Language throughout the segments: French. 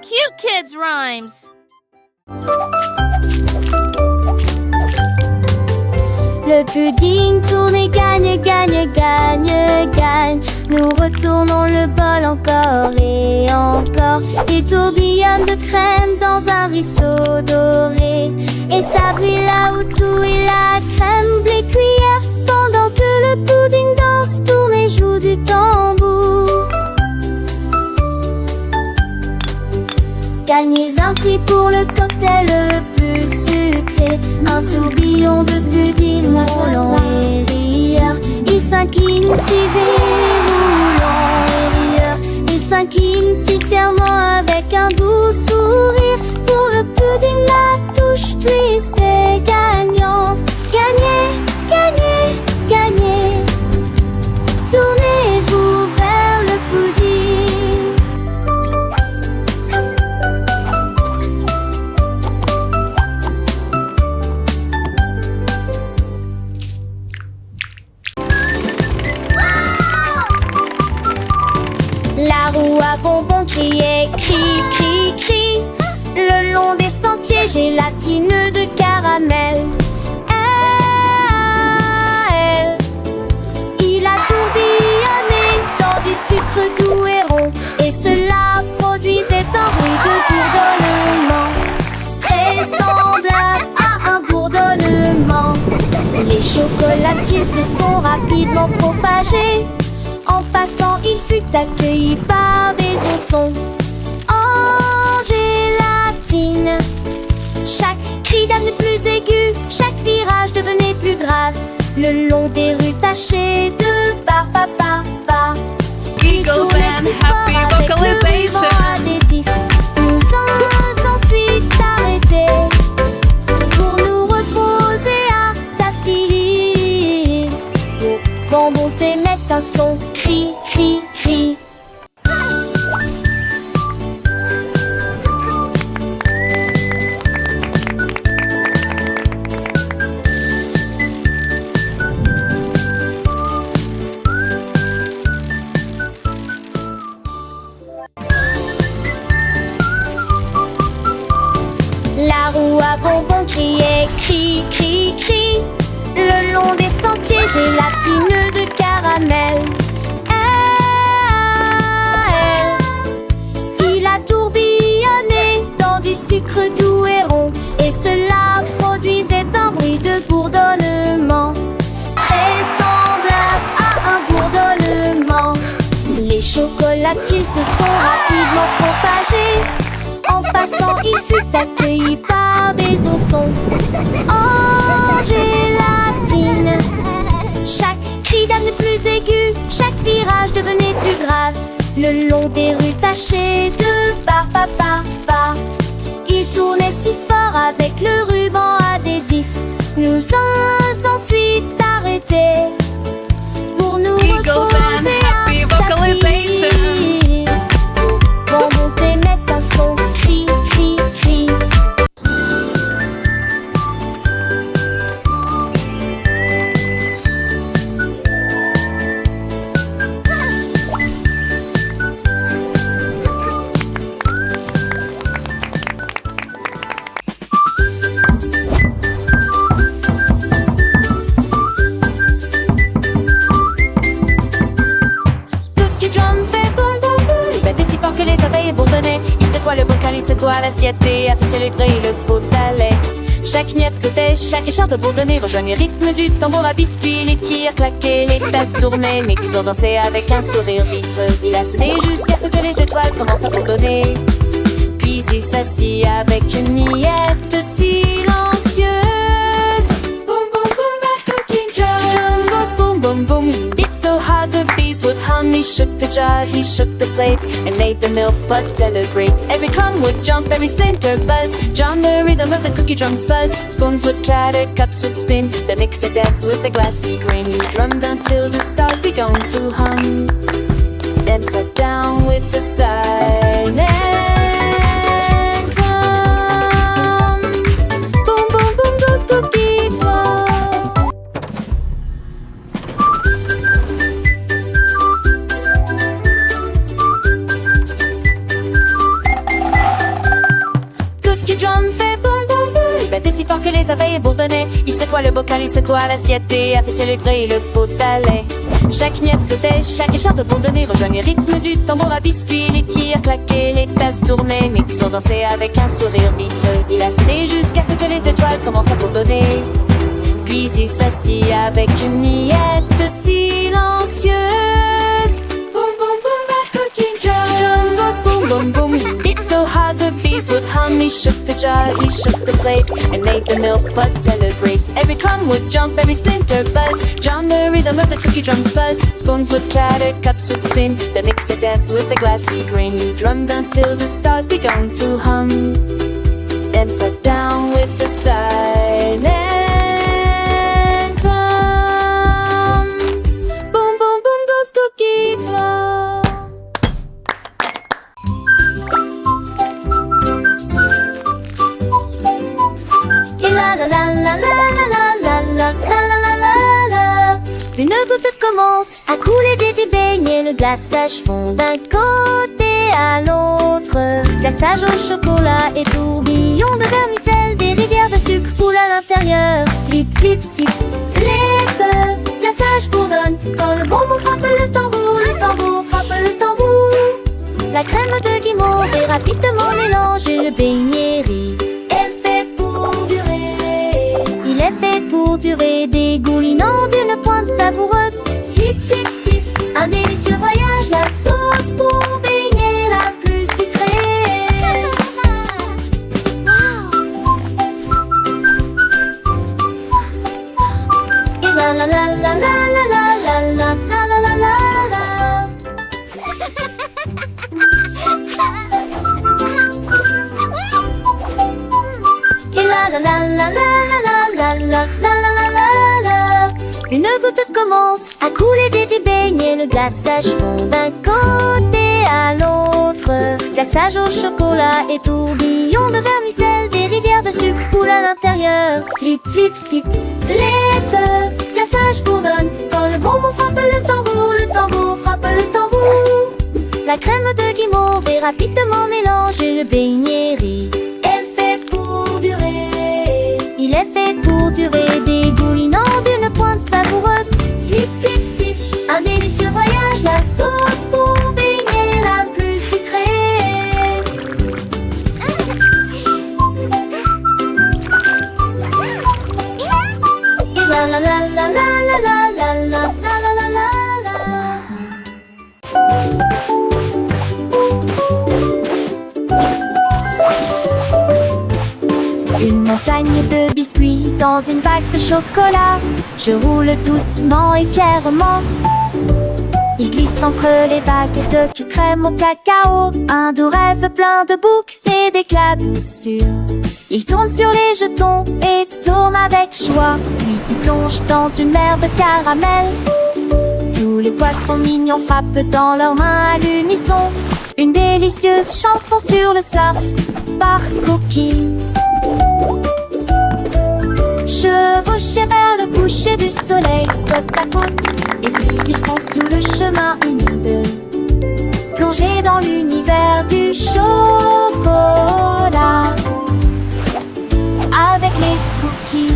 cute kids' rhymes. Le pudding tourne et gagne, gagne, gagne, gagne. Nous retournons le bol encore et encore. Il tourbillonne de crème dans un ruisseau doré. Et ça brille là où tout est la crème, les cuillères. Pendant que le pudding danse, tourne et joue du tambour. Gagnez un prix pour le cocktail le plus sucré. Un tourbillon de pudding roulant et rieur. Il s'incline si roulant et rieur. Il s'incline si fièrement avec un doux sourire. Pour le pudding la touche twist est gagnante. Gagnez, gagnez, gagnez. Tournez-vous vers le pudding. La roue à bonbons criait, crie, crie, crie. Le long des sentiers gélatineux de caramel. Il a tourbillonné dans du sucre doux et rond. Et cela produisait un bruit de bourdonnement, très semblable à un bourdonnement. Les chocolatiers se sont rapidement propagés. En passant, il fut accueilli par des oursons en gélatine. Chaque cri devenait plus aigu, chaque virage devenait plus grave. Le long des rues tachées de ba. Giggles and happy vocalization. Nous sommes ensuite arrêtés pour nous reposer à tafili. Quand monter met un son, cri, cri, cri. La roue à bonbons criait, cri, cri, cri. Le long des sentiers gélatineux de caramel. Il a tourbillonné dans du sucre doux et rond. Et cela produisait un bruit de bourdonnement, très semblable à un bourdonnement. Les chocolatiers se sont rapidement propagés. En passant, il fut accueilli par des oursons en gélatine. Chaque cri devenait plus aigu, chaque virage devenait plus grave. Le long des rues tachées de ba. Il tournait si fort avec le ruban adhésif. Nous sommes ensuite arrêtés pour nous Giggles and reposer happy à vocalization. tafili. Quand monter met un son, cri, cri, cri. Cookie Drum fait boum boum boum. Il battait si fort que les abeilles bourdonnaient. Il secoua le bocal, il secoua l'assiette et a fait célébrer le pot à lait. Chaque miette sautait, chaque écharpe bourdonnait, rejoignait le rythme du tambour à biscuits. Les cuillères claquaient, les tasses tournaient, mais qui dansait avec un sourire vitre. Il a sonné jusqu'à ce que les étoiles commencent à bourdonner. Puis il s'assit avec une miette silencieuse. Boum boum boum, la cookie drum goes boom boom boom. He beat so hard the bees would hum. He shook the jar, he shook the plate, and made the milk bugs celebrate. Every crumb would jump, every splinter buzz. John the rhythm of the cookie drums fuzz. Spoons would clatter, cups would spin. The mixer danced with a glassy grin. He drummed until the stars began to hum. Then sat down with a sigh. Then come. Boom boom boom goes cookie drum. fort que les abeilles bourdonnaient. Il secoua le bocal, il secoua l'assiette et a fait célébrer le pot à lait. Chaque miette sautait, chaque écharpe bourdonnait, rejoignait le rythme du tambour à biscuits. Les cuillères claquaient, les tasses tournaient, Nixon dansait avec un sourire vitreux. Il a sauté jusqu'à ce que les étoiles commencent à bourdonner. Puis il s'assit avec une miette silencieuse. Boom boom boom, that cooking drum goes boom boom boom. He beat so hard the bees would hum. He shook the jar, he shook the plate, and made the milk pot celebrate. Every crumb would jump, every splinter buzz. Drown the rhythm of the cookie drum's buzz. Spoons would clatter, cups would spin. The mixer danced with a glassy grin. He drummed until the stars began to hum. Then sat down with a silent cookie drum. Et la la la la la la la la la la la la. Une goutte commence à couler des beignets. Le glaçage fond d'un côté à l'autre. Glaçage au chocolat et tourbillon de vermicelle. Des rivières de sucre coulent à l'intérieur. Flip flip sip. Les œufs, glaçage bourdonne. Quand le bonbon frappe le tambour frappe le tambour. La crème de guimauve est rapidement mélangée. Le beignet rit. Elle fait pour durer. Il est fait pour durer, dégoulinant d'une pointe savoureuse. Flip flip sip, un délicieux voyage. La sauce pour beignet la plus sucrée. Et la la la la la la la la la la la la la. Et la la la la la la la la la la la la. Une goutte commence à couler des beignets. Le glaçage fond d'un côté à l'autre. Glaçage au chocolat et tourbillon de vermicelle. Des rivières de sucre coulent à l'intérieur. Flip flip sip. Les œufs, glaçage bourdonne. Quand le bonbon frappe le tambour frappe le tambour. La crème de guimauve est rapidement mélangée. Le beignet rit. Elle fait pour durer. Il est fait pour durer, dégoulinant d'une pointe savoureuse. Flip flip sip, un délicieux voyage. La sauce pour beignet la plus sucrée. Et la la la la la la la la la la la la la. Une montagne de biscuits dans une vague de chocolat. Je roule doucement et fièrement. Il glisse entre les vagues de crème au cacao. Un doux rêve plein de boucles et d'éclaboussures. Il tourne sur les jetons et tourne avec joie. Puis il plonge dans une mer de caramel. Tous les poissons mignons frappent dans leurs mains à l'unisson. Une délicieuse chanson sur le surf par Cookie. Chevauchés vers le coucher du soleil, côte à côte, et puis ils foncent sous le chemin humide, plongés dans l'univers du chocolat, avec les cookies.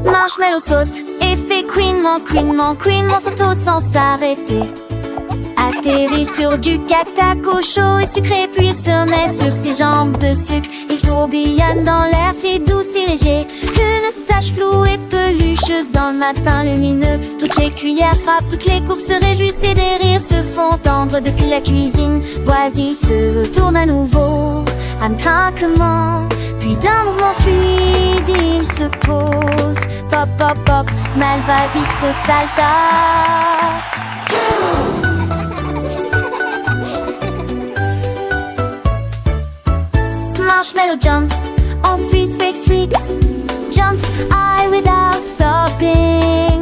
Marshmallow saute et fait couinement, couinement, couinement, saute sans s'arrêter. Atterrit sur du cactaco chaud et sucré, puis il se met sur ses jambes de sucre. Il tourbillonne dans l'air si doux, si léger. Une tache floue et pelucheuse dans le matin lumineux. Toutes les cuillères frappent, toutes les coupes se réjouissent et des rires se font entendre depuis la cuisine. Voici se retourne à nouveau, un craquement, puis d'un mouvement fluide il se pose. Pop, pop, pop, Malvavisco salta. Marshmallow jumps, on squeeze, fix, fix. jumps high without stopping.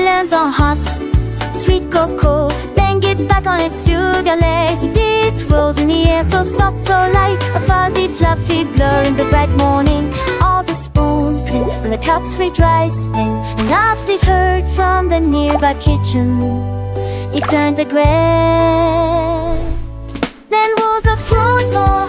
Lands on hot, sweet cocoa, then get back on its sugar legs. It rolls in the air, so soft, so light, a fuzzy, fluffy blur in the bright morning. All the spoon print when the cups reach rice pen, and after it heard from the nearby kitchen, it turned to gray. Then was a fruit more